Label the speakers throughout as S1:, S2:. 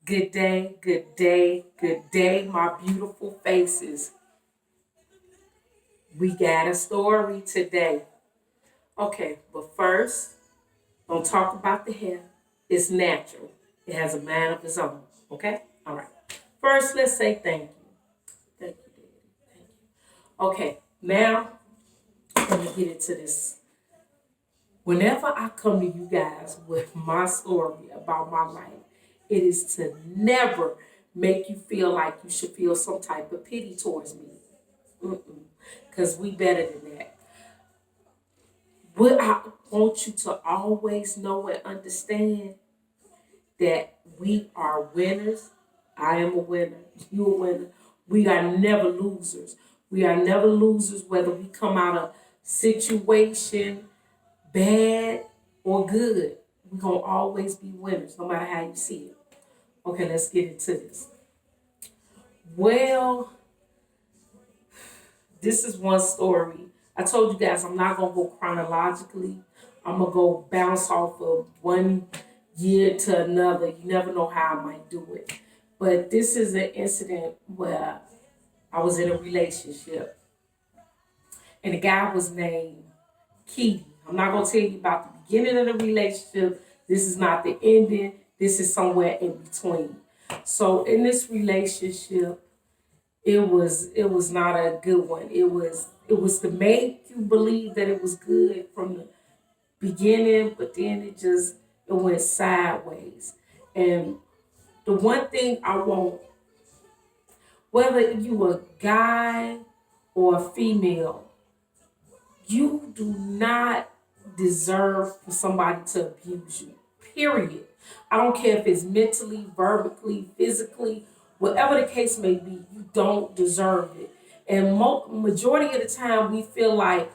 S1: Good day, good day, good day, my beautiful faces. We got a story today. Okay, but first, don't talk about the hair. It's natural, it has a mind of its own. Okay? All right. First, let's say thank you. Thank you, Daddy. Thank you. Okay, now let me get into this. Whenever I come to you guys with my story about my life, it is to never make you feel like you should feel some type of pity towards me. Because we better than that. But I want you to always know and understand that we are winners. I am a winner. You a winner. We are never losers. We are never losers whether we come out of situation bad or good. We're gonna always be winners, no matter how you see it. Okay, let's get into this. Well, this is one story. I told you guys I'm not gonna go chronologically. I'm gonna go bounce off of one year to another. You never know how I might do it. But this is an incident where I was in a relationship and the guy was named Keaty. I'm not gonna tell you about the beginning of the relationship. This is not the ending. This is somewhere in between. So in this relationship, it was not a good one. It was to make you believe that it was good from the beginning, but then it went sideways. And the one thing I want, whether you a guy or a female, you do not deserve for somebody to abuse you. Period. I don't care if it's mentally, verbally, physically, whatever the case may be, you don't deserve it. And majority of the time, we feel like,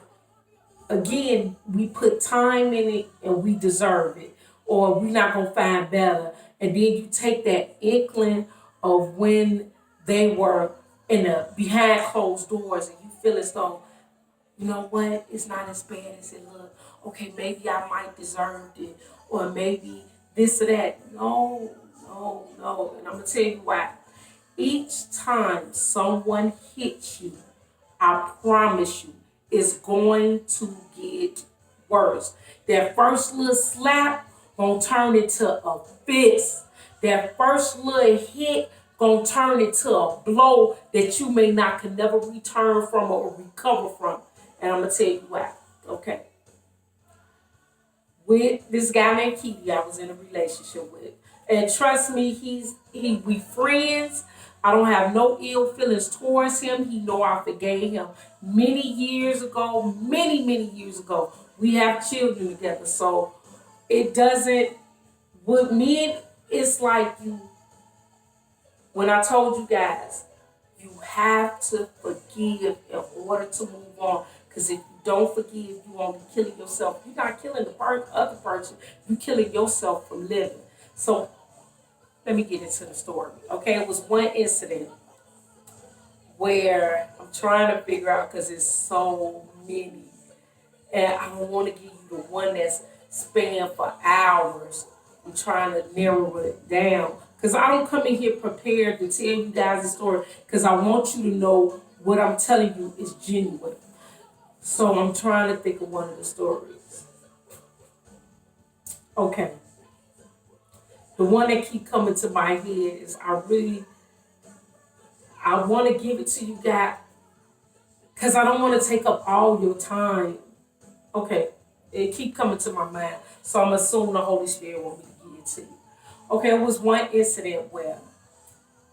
S1: again, we put time in it and we deserve it, or we're not gonna find better. And then you take that inkling of when they were in the behind closed doors, and you feel as though, you know what, it's not as bad as it looked. Okay, maybe I might deserve it, or maybe this or that. No, no, no. And I'm gonna tell you why. Each time someone hits you, I promise you, it's going to get worse. That first little slap gonna turn into a fist. That first little hit gonna turn into a blow that you may not can never return from or recover from. And I'm gonna tell you why. Okay. With this guy named Keely, I was in a relationship with. And trust me, we friends. I don't have no ill feelings towards him. He know I forgave him many years ago, many years ago. We have children together. So it doesn't with me, it's like you when I told you guys, you have to forgive in order to move on. Because if you don't forgive, you won't be killing yourself. You're not killing the other person. You're killing yourself from living. So let me get into the story. Okay, it was one incident where I'm trying to figure out because it's so many, and I don't want to give you the one that's spanned for hours. I'm trying to narrow it down because I don't come in here prepared to tell you guys the story because I want you to know what I'm telling you is genuine. So I'm trying to think of one of the stories. Okay, the one that keep coming to my head is I want to give it to you guys because I don't want to take up all your time. Okay, it keep coming to my mind, so I'm assuming the Holy Spirit want me to give it to you. Okay, it was one incident where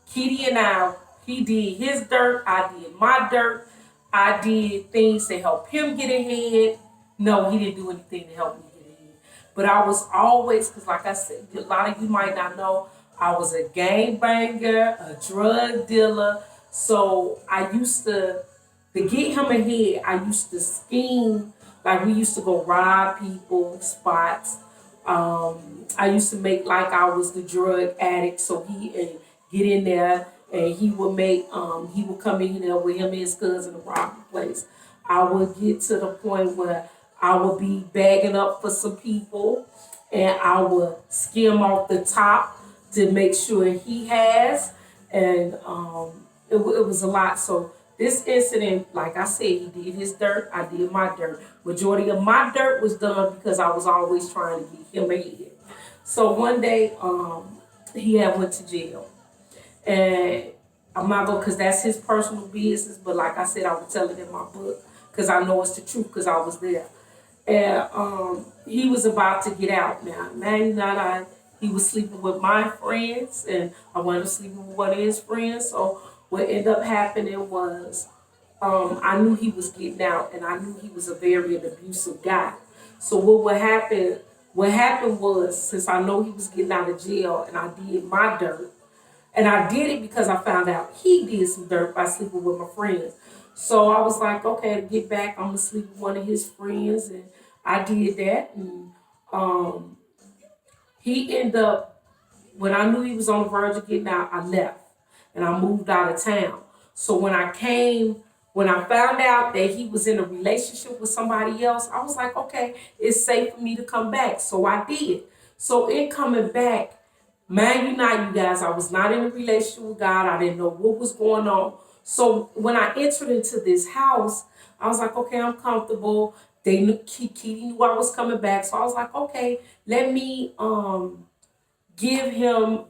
S1: Kitty and I, he did his dirt, I did my dirt, I did things to help him get ahead. No, he didn't do anything to help me get ahead. But I was always, because like I said, a lot of you might not know, I was a gang banger, a drug dealer. So I used to get him ahead, I used to scheme. Like we used to go rob people, spots. I used to make like I was the drug addict, so he and get in there and he would come in there with him and his cousin to rob the place. I would get to the point where I would be bagging up for some people and I would skim off the top to make sure he has, and it was a lot. So this incident, like I said, he did his dirt, I did my dirt. Majority of my dirt was done because I was always trying to get him ahead. So one day, he had went to jail, and I'm not gonna, cause that's his personal business. But like I said, I would tell it in my book, cause I know it's the truth, cause I was there. And he was about to get out now. Man, not I. He was sleeping with my friends, and I wound up sleeping with one of his friends. So what ended up happening was, I knew he was getting out, and I knew he was a very abusive guy. So what would happen? What happened was, since I know he was getting out of jail, and I did my dirt, and I did it because I found out he did some dirt by sleeping with my friends. So I was like, okay, to get back, I'm gonna sleep with one of his friends, and I did that. And um, he ended up, when I knew he was on the verge of getting out, I left and I moved out of town. So when I found out that he was in a relationship with somebody else, I was like, okay, it's safe for me to come back. So I did. So in coming back, man, you not, you guys, I was not in a relationship with God. I didn't know what was going on. So when I entered into this house, I was like, okay, I'm comfortable. They knew, Kitty knew I was coming back. So I was like, okay, let me give him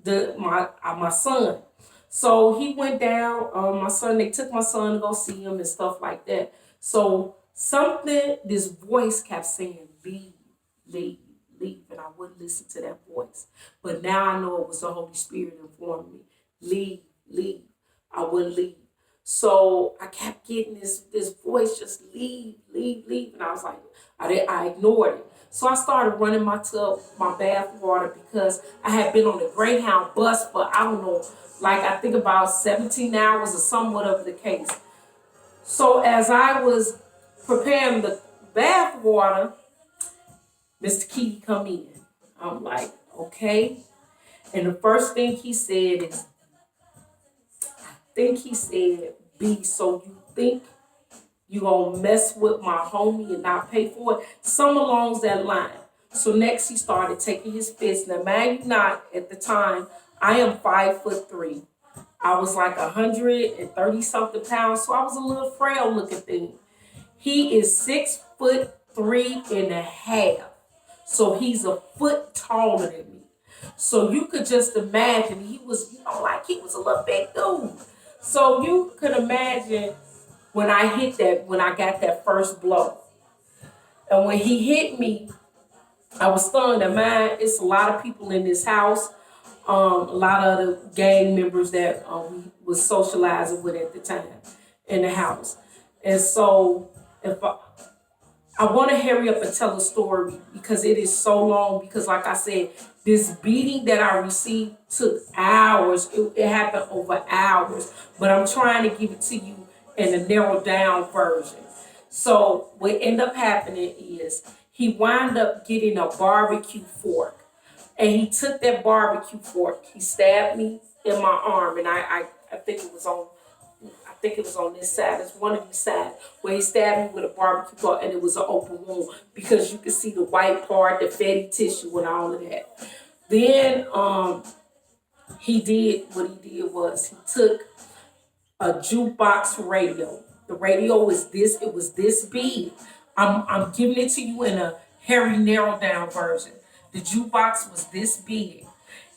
S1: the my son. So he went down. My son, they took my son to go see him and stuff like that. So something, this voice kept saying, leave, leave, leave, and I wouldn't listen to that voice. But now I know it was the Holy Spirit informing me, leave, leave. I wouldn't leave. So I kept getting this voice, just leave, leave, leave, and I was like, I ignored it. So I started running my tub, my bath water, because I had been on the Greyhound bus for, I don't know, like I think about 17 hours or some whatever the case. So as I was preparing the bath water, Mr. Key come in. I'm like, okay. And the first thing he said is, think he said, B, so you think you gonna mess with my homie and not pay for it? Some along that line. So next he started taking his fist. Now, man, you not, at the time, I am 5'3". I was like 130 something pounds, so I was a little frail looking thing. He is 6'3.5". So he's a foot taller than me. So you could just imagine he was, like he was a little big dude. So you could imagine when I hit that, when I got that first blow. And when he hit me, I was stunned. And man, it's a lot of people in this house, a lot of the gang members that we was socializing with at the time in the house. And so if I want to hurry up and tell a story because it is so long. Because, like I said, this beating that I received took hours. It happened over hours. But I'm trying to give it to you in a narrowed down version. So, what ended up happening is he wound up getting a barbecue fork. And he took that barbecue fork. He stabbed me in my arm. And I think it was on this side. It's one of these sides where he stabbed me with a barbecue fork, and it was an open wound because you could see the white part, the fatty tissue, and all of that. Then he did what he did was he took a jukebox radio. The radio was this. It was this big. I'm giving it to you in a hairy narrow down version. The jukebox was this big,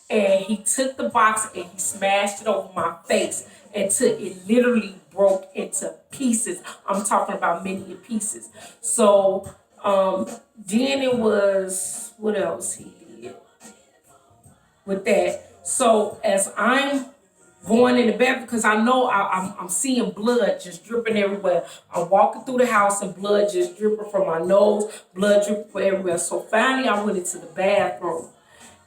S1: and he took the box and he smashed it over my face until it literally broke into pieces. I'm talking about many pieces. So then it was, what else he did with that. So as I'm going in the bathroom, because I know I'm seeing blood just dripping everywhere. I'm walking through the house and blood just dripping from my nose, blood dripping from everywhere. So finally I went into the bathroom.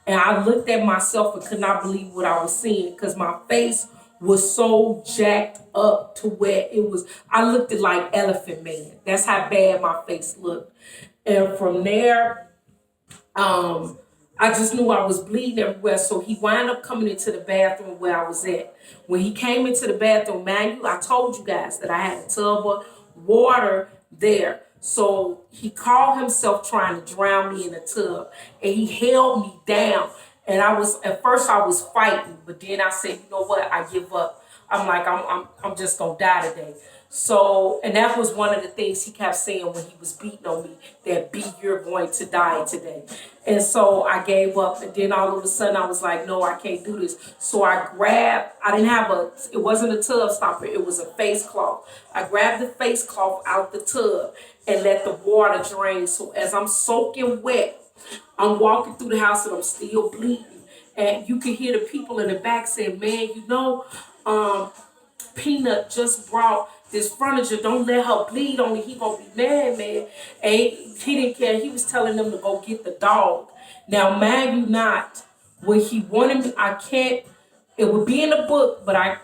S1: And I looked at myself and could not believe what I was seeing because my face was so jacked up to where it was. I looked at like Elephant Man. That's how bad my face looked. And from there, I just knew I was bleeding everywhere. So he wound up coming into the bathroom where I was at. When he came into the bathroom, man, I told you guys that I had a tub of water there. So he called himself trying to drown me in a tub, and he held me down. And at first I was fighting, but then I said, you know what, I give up. I'm like, I'm just gonna die today. So, and that was one of the things he kept saying when he was beating on me, that B, you're going to die today. And so I gave up, and then all of a sudden I was like, no, I can't do this. So I didn't have it wasn't a tub stopper, it was a face cloth. I grabbed the face cloth out the tub and let the water drain. So as I'm soaking wet, I'm walking through the house and I'm still bleeding. And you can hear the people in the back saying, man, um, Peanut just brought this furniture. Don't let her bleed on it. He gonna be mad, man. And he didn't care. He was telling them to go get the dog. Now, mind you not, what he wanted me, I can't, it would be in the book, but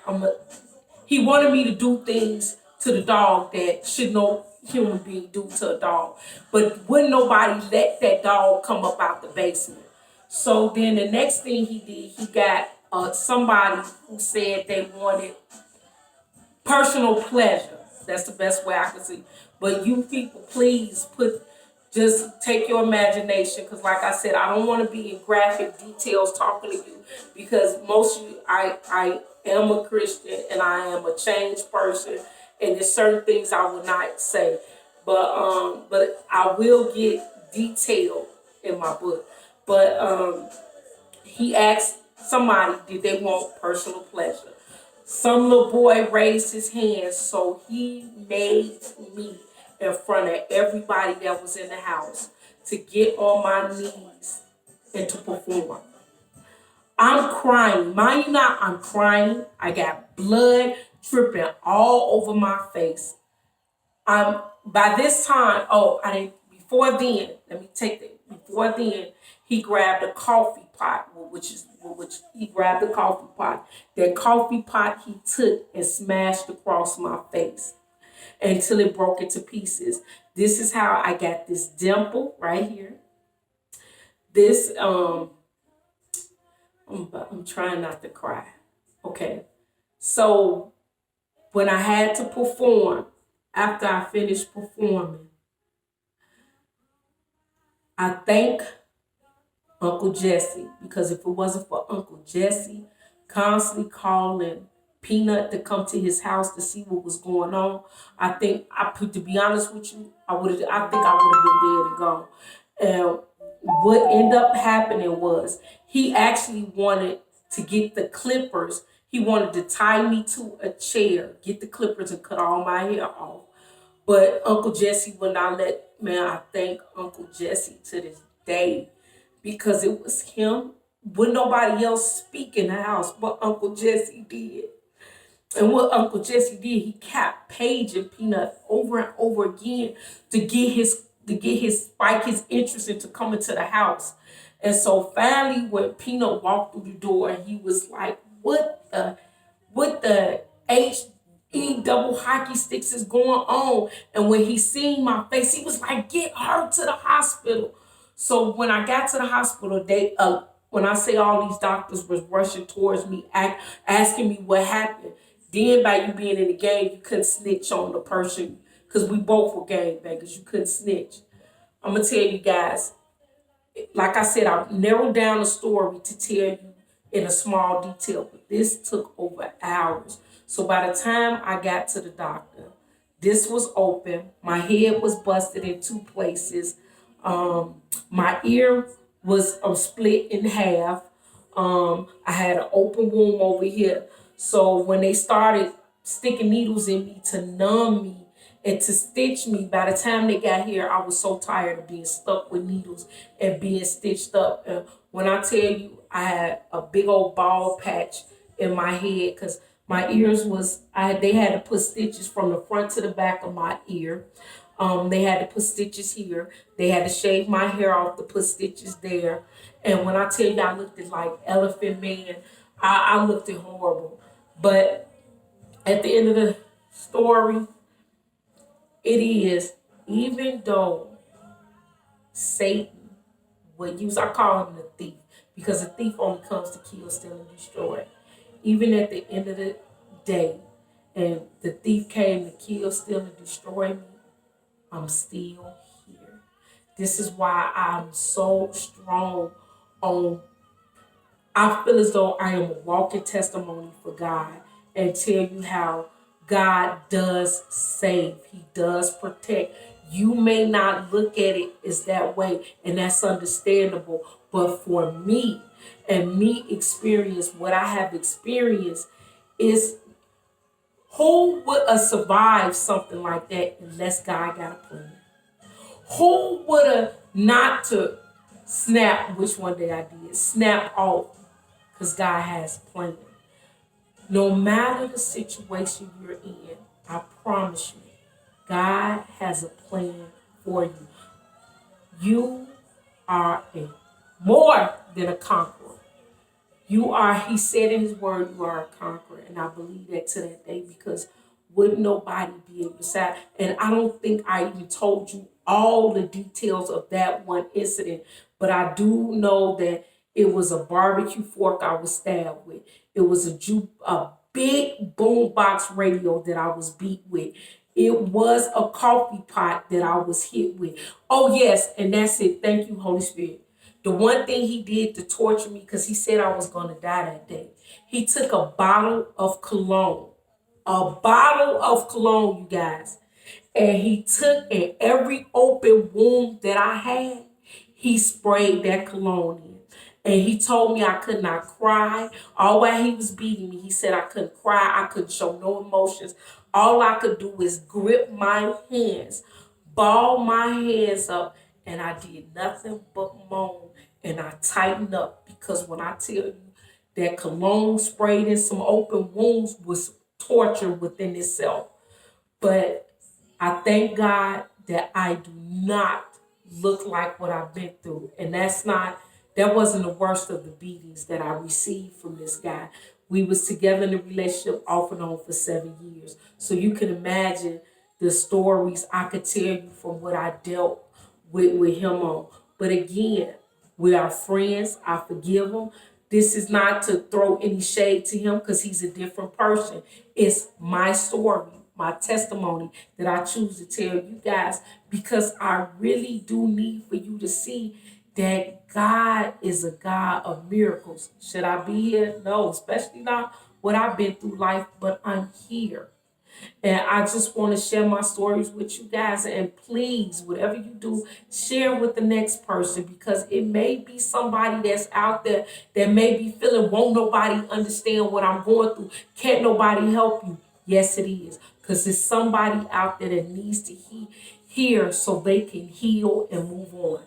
S1: he wanted me to do things to the dog that should no human being do to a dog. But wouldn't nobody let that dog come up out the basement. So then the next thing he did, he got somebody who said they wanted personal pleasure. That's the best way I can see. But you people, please just take your imagination, because like I said, I don't want to be in graphic details talking to you, because most of you, I am a Christian and I am a changed person, and there's certain things I will not say, but I will get detailed in my book. But he asked somebody, did they want personal pleasure? Some little boy raised his hand, so he made me in front of everybody that was in the house to get on my knees and to perform. I'm crying. Mind you not, I'm crying. I got blood dripping all over my face. By this time, I didn't before then, let me take it. Before then, he grabbed a coffee pot, which he grabbed the coffee pot. That coffee pot he took and smashed across my face until it broke into pieces. This is how I got this dimple right here. This I'm trying not to cry. Okay. So when I had to perform, after I finished performing, I thank Uncle Jesse, because if it wasn't for Uncle Jesse constantly calling Peanut to come to his house to see what was going on, I think to be honest with you, I think I would have been dead and gone. And what ended up happening was he actually wanted to get the clippers. He wanted to tie me to a chair, get the clippers and cut all my hair off. But Uncle Jesse would not let, man, I thank Uncle Jesse to this day, because it was him. Would nobody else speak in the house, but Uncle Jesse did. And what Uncle Jesse did, he kept paging Peanut over and over again to spike his interest into coming to the house. And so finally, when Peanut walked through the door, he was like, what the HE double hockey sticks is going on? And when he seen my face, he was like, get her to the hospital. So when I got to the hospital, when I say all these doctors was rushing towards me, asking me what happened. Then by you being in the game, you couldn't snitch on the person, because we both were gangbangers. You couldn't snitch. I'm gonna tell you guys, like I said, I narrowed down the story to tell you in a small detail, but this took over hours. So by the time I got to the doctor, this was open. My head was busted in two places. My ear was split in half. I had an open wound over here. So when they started sticking needles in me to numb me and to stitch me, by the time they got here, I was so tired of being stuck with needles and being stitched up. And when I tell you, I had a big old bald patch in my head, because my ears they had to put stitches from the front to the back of my ear. They had to put stitches here. They had to shave my hair off to put stitches there. And when I tell you, I looked at like Elephant Man. I looked at horrible. But at the end of the story, it is, even though Satan would use, I call him the thief, because a thief only comes to kill, steal, and destroy. Even at the end of the day, and the thief came to kill, steal, and destroy me, I'm still here. This is why I'm so strong on I feel as though I am a walking testimony for God and tell you how God does save. He does protect. You may not look at it as that way, and that's understandable. But for me and me experience what I have experienced is who would have survived something like that unless God got a plan? Who would have not to snap, which one day I did, snap off because God has a plan. No matter the situation you're in, I promise you, God has a plan for you. You are a more than a conqueror. You are, he said in his word, you are a conqueror. And I believe that to that day because would nobody be able to say, and I don't think I even told you all the details of that one incident, but I do know that it was a barbecue fork I was stabbed with. It was a big boombox radio that I was beat with. It was a coffee pot that I was hit with. Oh, yes, and that's it. Thank you, Holy Spirit. The one thing he did to torture me, because he said I was going to die that day, he took a bottle of cologne, you guys, and he took in every open wound that I had, he sprayed that cologne in. And he told me I could not cry. All while he was beating me, he said I couldn't cry. I couldn't show no emotions. All I could do is grip my hands, ball my hands up, and I did nothing but moan. And I tightened up because when I tell you that cologne sprayed in some open wounds was torture within itself. But I thank God that I do not look like what I've been through. And that wasn't the worst of the beatings that I received from this guy. We was together in a relationship off and on for 7 years. So you can imagine the stories I could tell you from what I dealt with him on. But again, we are friends. I forgive him. This is not to throw any shade to him because he's a different person. It's my story, my testimony that I choose to tell you guys because I really do need for you to see that God is a God of miracles. Should I be here? No, especially not what I've been through life, but I'm here. And I just want to share my stories with you guys. And please, whatever you do, share with the next person because it may be somebody that's out there that may be feeling, won't nobody understand what I'm going through. Can't nobody help you. Yes, it is. Because there's somebody out there that needs to hear so they can heal and move on.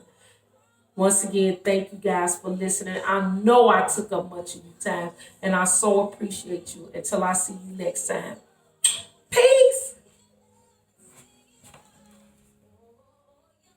S1: Once again, thank you guys for listening. I know I took up much of your time and I so appreciate you. Until I see you next time.